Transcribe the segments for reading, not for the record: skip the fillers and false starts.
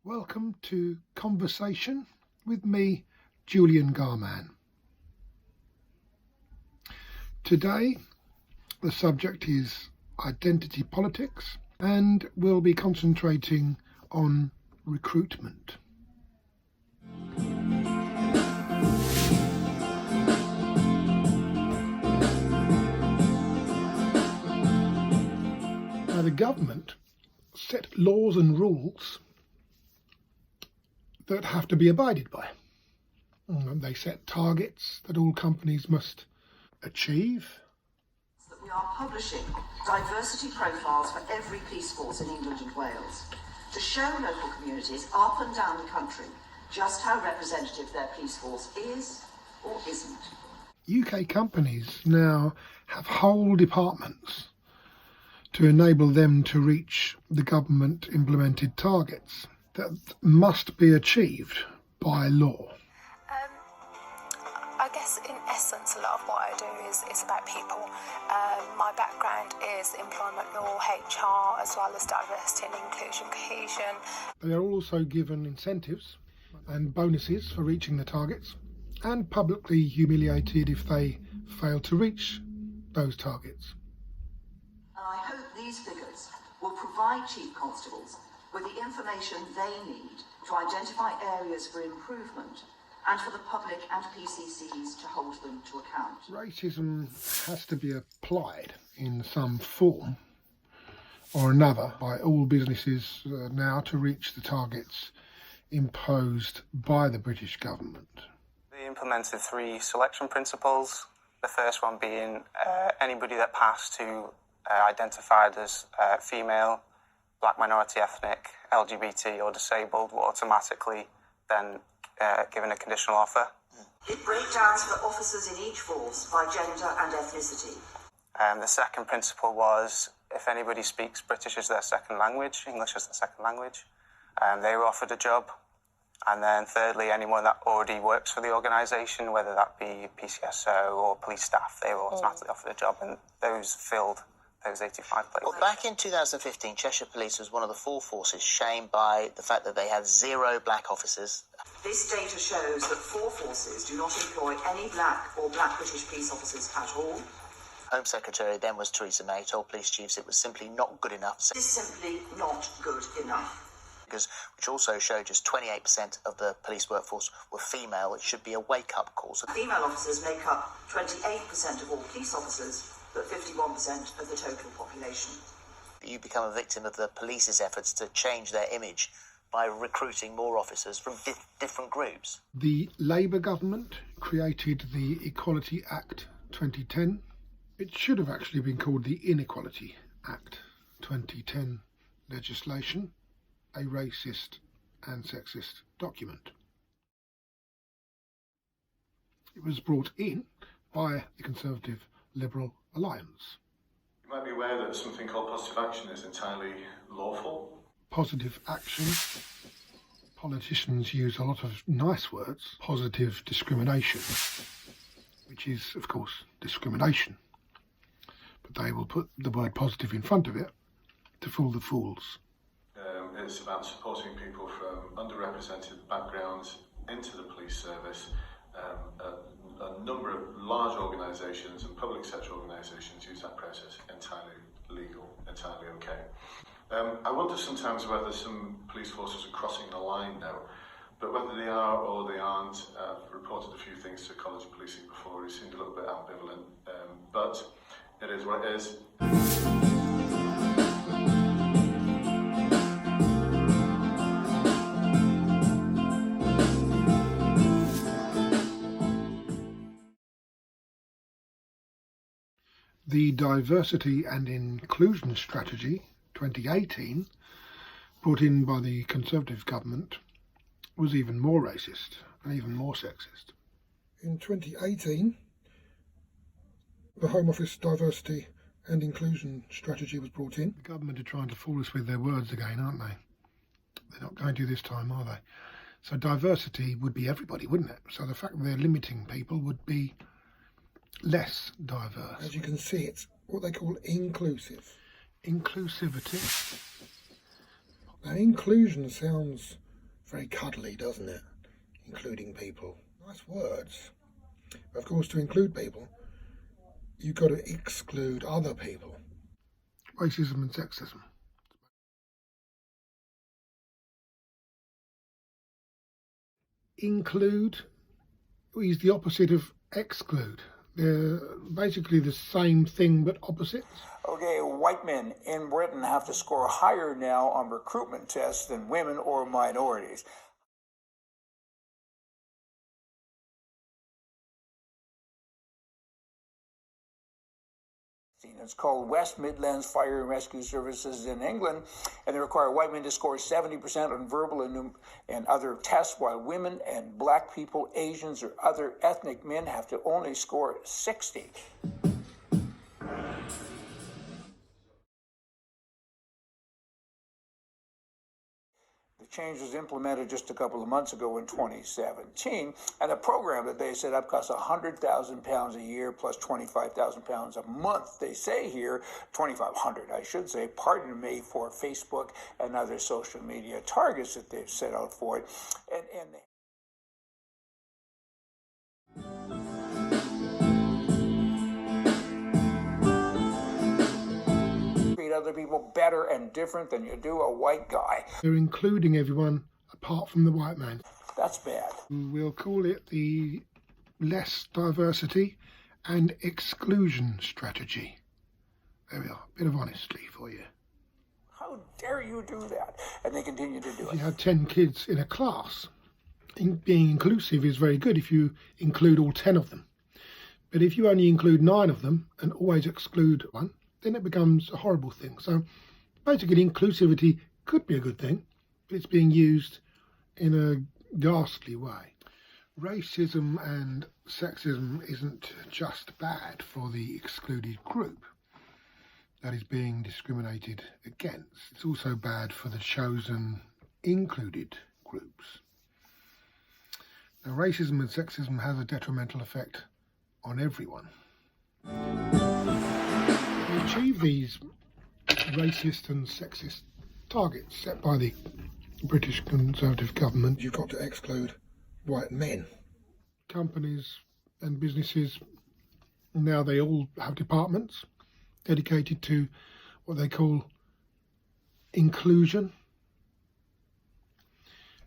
Welcome to Conversation with me, Julian Garman. Today, the subject is identity politics, and we'll be concentrating on recruitment. Now, the government set laws and rules that have to be abided by. They set targets that all companies must achieve. We are publishing diversity profiles for every police force in England and Wales to show local communities up and down the country just how representative their police force is or isn't. UK companies now have whole departments to enable them to reach the government implemented targets that must be achieved by law. I guess in essence a lot of what I do is about people. My background is employment law, HR, as well as diversity and inclusion, cohesion. They are also given incentives and bonuses for reaching the targets, and publicly humiliated if they fail to reach those targets. And I hope these figures will provide chief constables with the information they need to identify areas for improvement and for the public and PCCs to hold them to account. Racism has to be applied in some form or another by all businesses now to reach the targets imposed by the British government. They implemented 3 selection principles, the first one being anybody that passed who identified as female, black, minority, ethnic, LGBT or disabled were automatically then given a conditional offer. It breakdowns for officers in each force by gender and ethnicity. The second principle was if anybody speaks British as their second language, English as their second language, they were offered a job. And then thirdly, anyone that already works for the organisation, whether that be PCSO or police staff, they were automatically offered a job, and those filled those 85 places. Well, back in 2015, Cheshire Police was one of the 4 forces shamed by the fact that they had 0 black officers. This data shows that 4 forces do not employ any black or black British police officers at all. Home Secretary then was Theresa May, told police chiefs it was simply not good enough. It is simply not good enough. Which also showed just 28% of the police workforce were female. It should be a wake-up call. So female officers make up 28% of all police officers, but 51% of the total population. You become a victim of the police's efforts to change their image by recruiting more officers from different groups. The Labour government created the Equality Act 2010. It should have actually been called the Inequality Act 2010 legislation, a racist and sexist document. It was brought in by the Conservative Liberal Alliance. You might be aware that something called positive action is entirely lawful. Positive action. Politicians use a lot of nice words. Positive discrimination, which is, of course, discrimination. But they will put the word positive in front of it to fool the fools. It's about supporting people from underrepresented backgrounds into the police service. A number of large organisations and public sector organisations use that process entirely legal, entirely okay. I wonder sometimes whether some police forces are crossing the line now, but whether they are or they aren't. I've reported a few things to College of Policing before. It seemed a little bit ambivalent, but it is what it is. The Diversity and Inclusion Strategy 2018, brought in by the Conservative government, was even more racist and even more sexist. In 2018, the Home Office Diversity and Inclusion Strategy was brought in. The government are trying to fool us with their words again, aren't they? They're not going to this time, are they? So diversity would be everybody, wouldn't it? So the fact that they're limiting people would be less diverse. As you can see, it's what they call inclusive. Inclusivity. Now, inclusion sounds very cuddly, doesn't it? Including people. Nice words. Of course, to include people, you've got to exclude other people. Racism and sexism. Include is the opposite of exclude. They're basically the same thing but opposites. Okay, white men in Britain have to score higher now on recruitment tests than women or minorities. It's called West Midlands Fire and Rescue Services in England, and they require white men to score 70% on verbal and other tests, while women and black people, Asians, or other ethnic men have to only score 60. The change was implemented just a couple of months ago in 2017, and the program that they set up costs £100,000 a year plus £25,000 a month. They say here, 2,500, I should say, pardon me, for Facebook and other social media targets that they've set out for it. And treat other people better and different than you do a white guy. They're including everyone apart from the white man. That's bad. We'll call it the less diversity and exclusion strategy. There we are, a bit of honesty for you. How dare you do that? And they continue to do If it. you have 10 kids in a class, being inclusive is very good if you include all 10 of them. But if you only include 9 of them and always exclude one, then it becomes a horrible thing. So basically inclusivity could be a good thing, but it's being used in a ghastly way. Racism and sexism isn't just bad for the excluded group that is being discriminated against. It's also bad for the chosen included groups. Now, racism and sexism has a detrimental effect on everyone. To achieve these racist and sexist targets set by the British Conservative government, you've got to exclude white men. Companies and businesses, now they all have departments dedicated to what they call inclusion.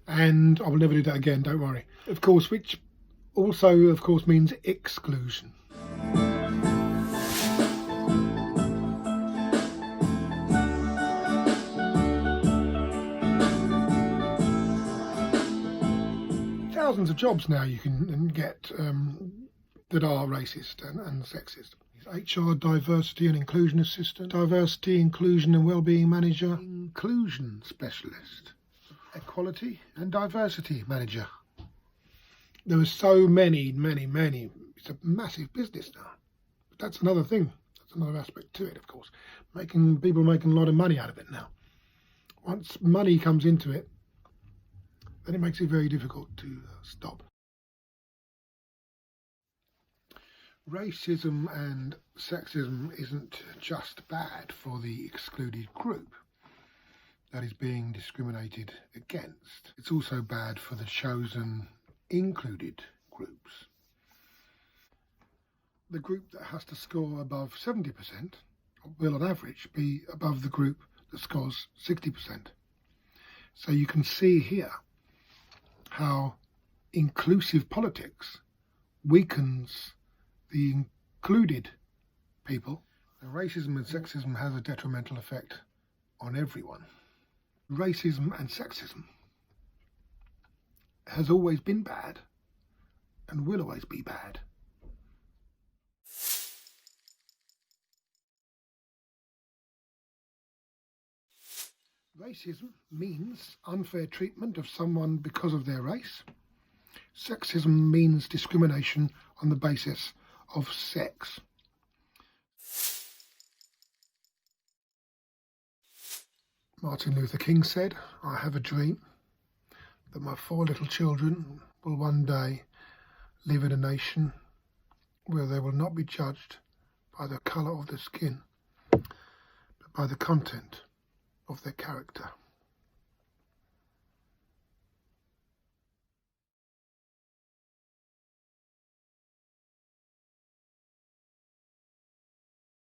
And I will never do that again, don't worry. Of course, which also, of course, means exclusion. Thousands of jobs now you can get that are racist and sexist. HR Diversity and Inclusion Assistant, Diversity, Inclusion and Wellbeing Manager, Inclusion Specialist, Equality and Diversity Manager. There are so many. It's a massive business now. But that's another thing. That's another aspect to it, of course. People making a lot of money out of it now. Once money comes into it, then it makes it very difficult to stop. Racism and sexism isn't just bad for the excluded group that is being discriminated against. It's also bad for the chosen included groups. The group that has to score above 70% will on average be above the group that scores 60%. So you can see here how inclusive politics weakens the included people. Now, racism and sexism has a detrimental effect on everyone. Racism and sexism has always been bad and will always be bad. Racism means unfair treatment of someone because of their race. Sexism means discrimination on the basis of sex. Martin Luther King said, "I have a dream that my 4 little children will one day live in a nation where they will not be judged by the colour of their skin, but by the content of their character."